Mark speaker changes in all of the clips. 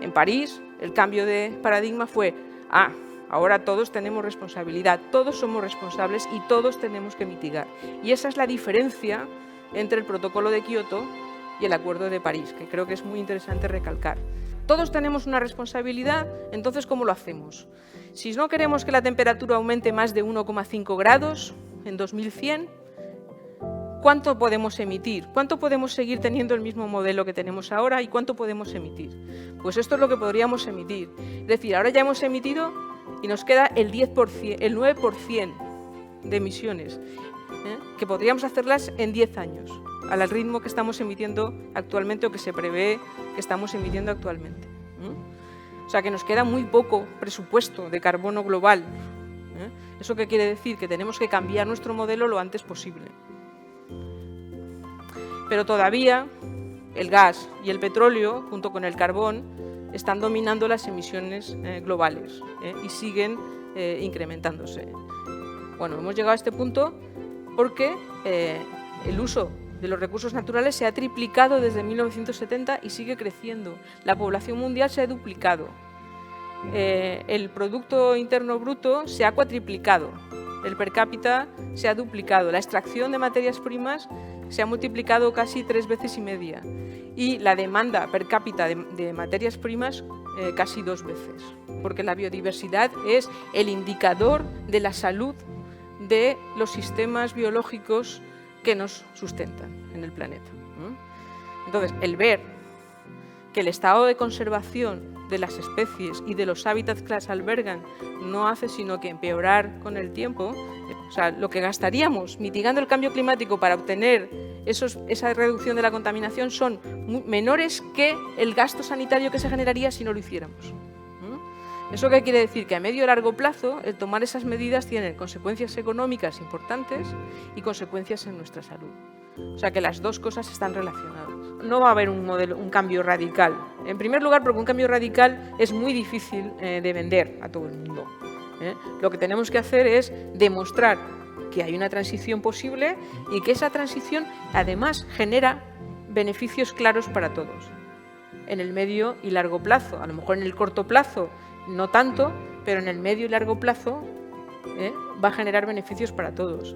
Speaker 1: En París, el cambio de paradigma fue, ahora todos tenemos responsabilidad, todos somos responsables y todos tenemos que mitigar. Y esa es la diferencia entre el protocolo de Kioto y el Acuerdo de París, que creo que es muy interesante recalcar. Todos tenemos una responsabilidad, entonces ¿cómo lo hacemos? Si no queremos que la temperatura aumente más de 1,5 grados en 2100, ¿cuánto podemos emitir? ¿Cuánto podemos seguir teniendo el mismo modelo que tenemos ahora y cuánto podemos emitir? Pues esto es lo que podríamos emitir. Es decir, ahora ya hemos emitido y nos queda el 10%, el 9% de emisiones, que podríamos hacerlas en 10 años, al ritmo que estamos emitiendo actualmente o que se prevé que estamos emitiendo actualmente. O sea, que nos queda muy poco presupuesto de carbono global. ¿Eso qué quiere decir? Que tenemos que cambiar nuestro modelo lo antes posible. Pero todavía el gas y el petróleo, junto con el carbón, están dominando las emisiones globales y siguen incrementándose. Bueno, hemos llegado a este punto porque el uso de los recursos naturales se ha triplicado desde 1970 y sigue creciendo. La población mundial se ha duplicado. El Producto Interno Bruto se ha cuatriplicado. El per cápita se ha duplicado. La extracción de materias primas se ha multiplicado casi 3,5 veces. Y la demanda per cápita de materias primas casi 2 veces. Porque la biodiversidad es el indicador de la salud de los sistemas biológicos que nos sustentan en el planeta. Entonces, el ver que el estado de conservación de las especies y de los hábitats que las albergan no hace sino que empeorar con el tiempo, o sea, lo que gastaríamos mitigando el cambio climático para obtener esa reducción de la contaminación son menores que el gasto sanitario que se generaría si no lo hiciéramos. ¿Eso qué quiere decir? Que a medio y largo plazo el tomar esas medidas tiene consecuencias económicas importantes y consecuencias en nuestra salud. O sea que las dos cosas están relacionadas. No va a haber un cambio radical. En primer lugar, porque un cambio radical es muy difícil de vender a todo el mundo. Lo que tenemos que hacer es demostrar que hay una transición posible y que esa transición además genera beneficios claros para todos. En el medio y largo plazo, a lo mejor en el corto plazo no tanto, pero en el medio y largo plazo va a generar beneficios para todos.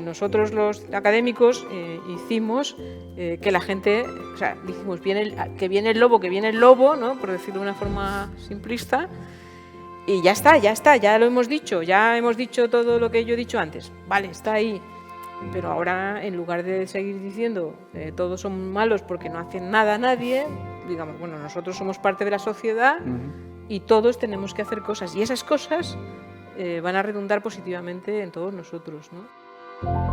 Speaker 1: Nosotros los académicos hicimos que la gente, o sea, dijimos que viene el lobo, ¿no? Por decirlo de una forma simplista, y ya está, ya lo hemos dicho, ya hemos dicho todo lo que yo he dicho antes. Vale, está ahí. Pero ahora, en lugar de seguir diciendo todos son malos porque no hacen nada a nadie, digamos, bueno, nosotros somos parte de la sociedad y todos tenemos que hacer cosas. Y esas cosas van a redundar positivamente en todos nosotros, ¿no?